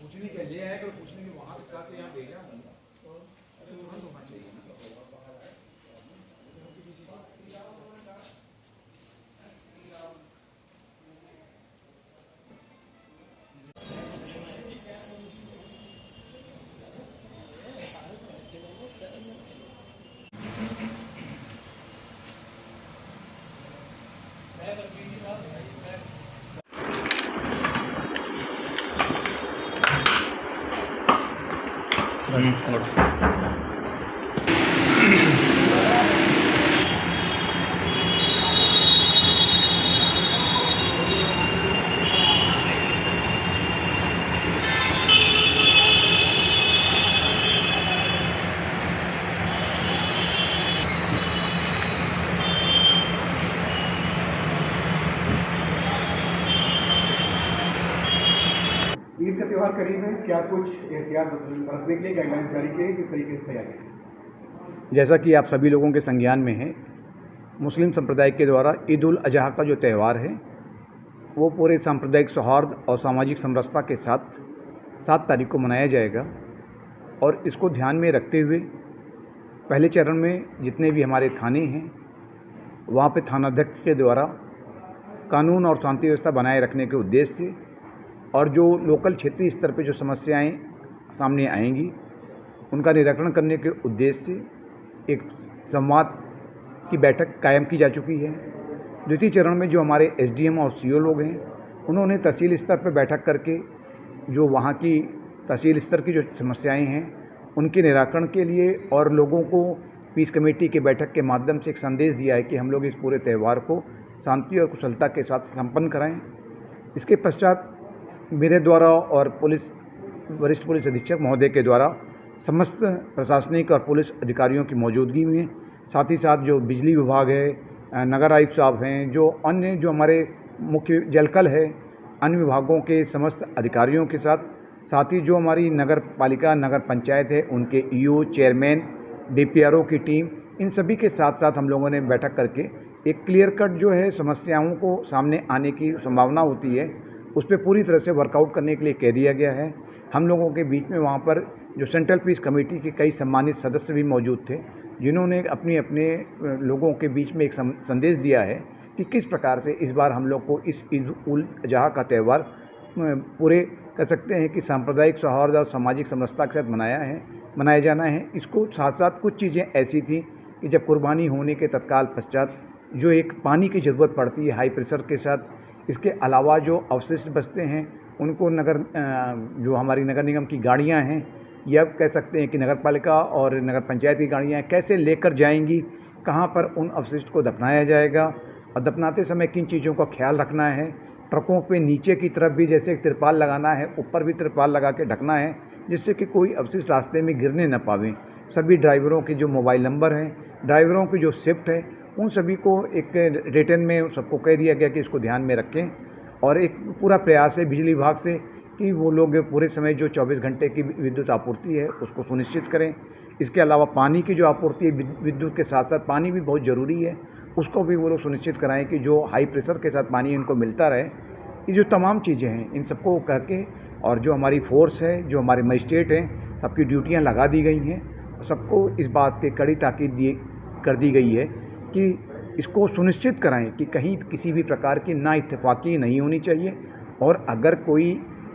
पूछने के लिए आए, पूछने के वहाँ तक तो यहाँ भेजा हूँ, अरे तुरंत होना चाहिए ना। ईद का त्यौहार करीब है, क्या कुछ एहतियात बरतने के लिए गाइडलाइंस जारी किए, किस तरीके से तैयारी? जैसा कि आप सभी लोगों के संज्ञान में है, मुस्लिम संप्रदाय के द्वारा ईद उल अजहा का जो त्यौहार है वो पूरे सांप्रदायिक सौहार्द और सामाजिक समरसता के साथ 7 तारीख को मनाया जाएगा। और इसको ध्यान में रखते हुए पहले चरण में जितने भी हमारे थाने हैं वहाँ पे थानाध्यक्ष के द्वारा कानून और शांति व्यवस्था बनाए रखने के उद्देश्य से और जो लोकल क्षेत्रीय स्तर पे जो समस्याएं सामने आएंगी उनका निराकरण करने के उद्देश्य से एक संवाद की बैठक कायम की जा चुकी है। द्वितीय चरण में जो हमारे एसडीएम और सीओ लोग हैं उन्होंने तहसील स्तर पर बैठक करके जो वहाँ की तहसील स्तर की जो समस्याएं हैं उनके निराकरण के लिए और लोगों को पीस कमेटी की बैठक के माध्यम से एक संदेश दिया है कि हम लोग इस पूरे त्यौहार को शांति और कुशलता के साथ संपन्न कराएं। इसके पश्चात मेरे द्वारा और वरिष्ठ पुलिस अधीक्षक महोदय के द्वारा समस्त प्रशासनिक और पुलिस अधिकारियों की मौजूदगी में, साथ ही साथ जो बिजली विभाग है, नगर आयुक्त साहब हैं, जो अन्य जो हमारे मुख्य जलकल है, अन्य विभागों के समस्त अधिकारियों के साथ ही जो हमारी नगर पालिका नगर पंचायत है उनके ईओ, चेयरमैन, डीपीआरओ की टीम, इन सभी के साथ साथ हम लोगों ने बैठक करके एक क्लियर कट जो है समस्याओं को सामने आने की संभावना होती है उस पर पूरी तरह से वर्कआउट करने के लिए कह दिया गया है। हम लोगों के बीच में वहाँ पर जो सेंट्रल पीस कमेटी के कई सम्मानित सदस्य भी मौजूद थे जिन्होंने अपने लोगों के बीच में एक संदेश दिया है कि किस प्रकार से इस बार हम लोग को इस ईद उल अजहा का त्यौहार पूरे कह सकते हैं कि सांप्रदायिक सौहार्द और सामाजिक समरसता के साथ मनाया जाना है। इसको साथ साथ कुछ चीज़ें ऐसी थी कि जब कुर्बानी होने के तत्काल पश्चात जो एक पानी की ज़रूरत पड़ती है हाई प्रेशर के साथ, इसके अलावा जो अवशिष्ट बचते हैं उनको जो हमारी नगर निगम की गाड़ियां हैं या कह सकते हैं कि नगर पालिका और नगर पंचायत की गाड़ियां कैसे लेकर जाएंगी, कहां पर उन अवशिष्ट को दफनाया जाएगा और दफनाते समय किन चीज़ों का ख्याल रखना है। ट्रकों पे नीचे की तरफ भी जैसे तिरपाल लगाना है, ऊपर भी तिरपाल लगा के ढकना है जिससे कि कोई अवशिष्ट रास्ते में गिरने न पावे। सभी ड्राइवरों के जो मोबाइल नंबर हैं, ड्राइवरों की जो शिफ्ट है, उन सभी को एक रिटर्न में सबको कह दिया गया कि इसको ध्यान में रखें। और एक पूरा प्रयास है बिजली विभाग से कि वो लोग पूरे समय जो 24 घंटे की विद्युत आपूर्ति है उसको सुनिश्चित करें। इसके अलावा पानी की जो आपूर्ति है विद्युत के साथ साथ पानी भी बहुत ज़रूरी है, उसको भी वो लोग सुनिश्चित कराएं कि जो हाई प्रेशर के साथ पानी इनको मिलता रहे। ये जो तमाम चीज़ें हैं इन सबको करके और जो हमारी फोर्स है, जो हमारे मजिस्ट्रेट हैं, सबकी ड्यूटियाँ लगा दी गई हैं। सबको इस बात की कड़ी ताकीद कर दी गई है कि इसको सुनिश्चित कराएं कि कहीं किसी भी प्रकार की नाइत्तेफाकी नहीं होनी चाहिए और अगर कोई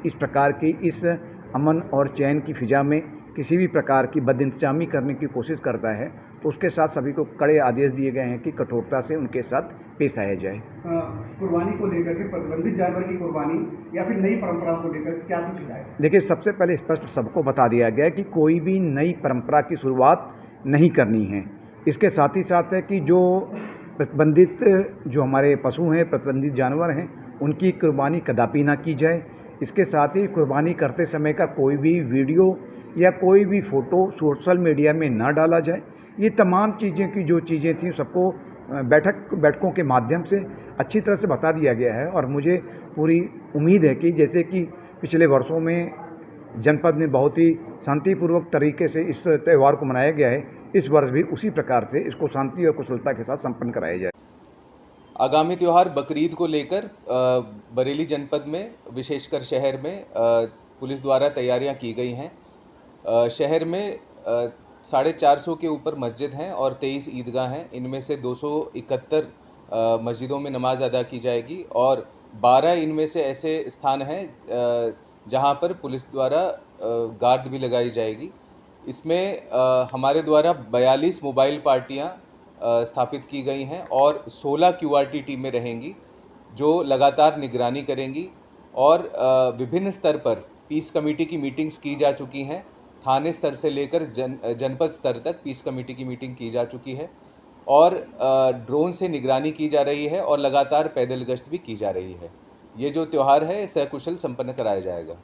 इस प्रकार की इस अमन और चैन की फ़िज़ा में किसी भी प्रकार की बदइंतजामी करने की कोशिश करता है तो उसके साथ सभी को कड़े आदेश दिए गए हैं कि कठोरता से उनके साथ पेश आया जाए। कुर्बानी को लेकर के प्रतिबंधित जानवर की कुर्बानी या फिर नई परंपरा को लेकर क्या कुछ है? देखिए, सबसे पहले स्पष्ट सबको बता दिया गया है कि कोई भी नई परंपरा की शुरुआत नहीं करनी है। इसके साथ ही साथ है कि जो प्रतिबंधित जो हमारे पशु हैं, प्रतिबंधित जानवर हैं, उनकी कुर्बानी कदापि ना की जाए। इसके साथ ही कुर्बानी करते समय का कोई भी वीडियो या कोई भी फ़ोटो सोशल मीडिया में ना डाला जाए। ये तमाम चीज़ें की जो चीज़ें थी सबको बैठकों के माध्यम से अच्छी तरह से बता दिया गया है और मुझे पूरी उम्मीद है कि जैसे कि पिछले वर्षों में जनपद में बहुत ही शांतिपूर्वक तरीके से इस त्यौहार को मनाया गया है, इस वर्ष भी उसी प्रकार से इसको शांति और कुशलता के साथ संपन्न कराया जाए। आगामी त्यौहार बकरीद को लेकर बरेली जनपद में विशेषकर शहर में पुलिस द्वारा तैयारियां की गई हैं। शहर में 450 के ऊपर मस्जिद हैं और 23 ईदगाह हैं। इनमें से 271 मस्जिदों में नमाज अदा की जाएगी और 12 इनमें से ऐसे स्थान हैं जहां पर पुलिस द्वारा गार्ड भी लगाई जाएगी। इसमें हमारे द्वारा 42 मोबाइल पार्टियां स्थापित की गई हैं और 16 QRT टीमें रहेंगी जो लगातार निगरानी करेंगी और विभिन्न स्तर पर पीस कमेटी की मीटिंग्स की जा चुकी हैं। थाने स्तर से लेकर जनपद स्तर तक पीस कमेटी की मीटिंग की जा चुकी है और ड्रोन से निगरानी की जा रही है और लगातार पैदल गश्त भी की जा रही है। ये जो त्यौहार है सकुशल संपन्न कराया जाएगा।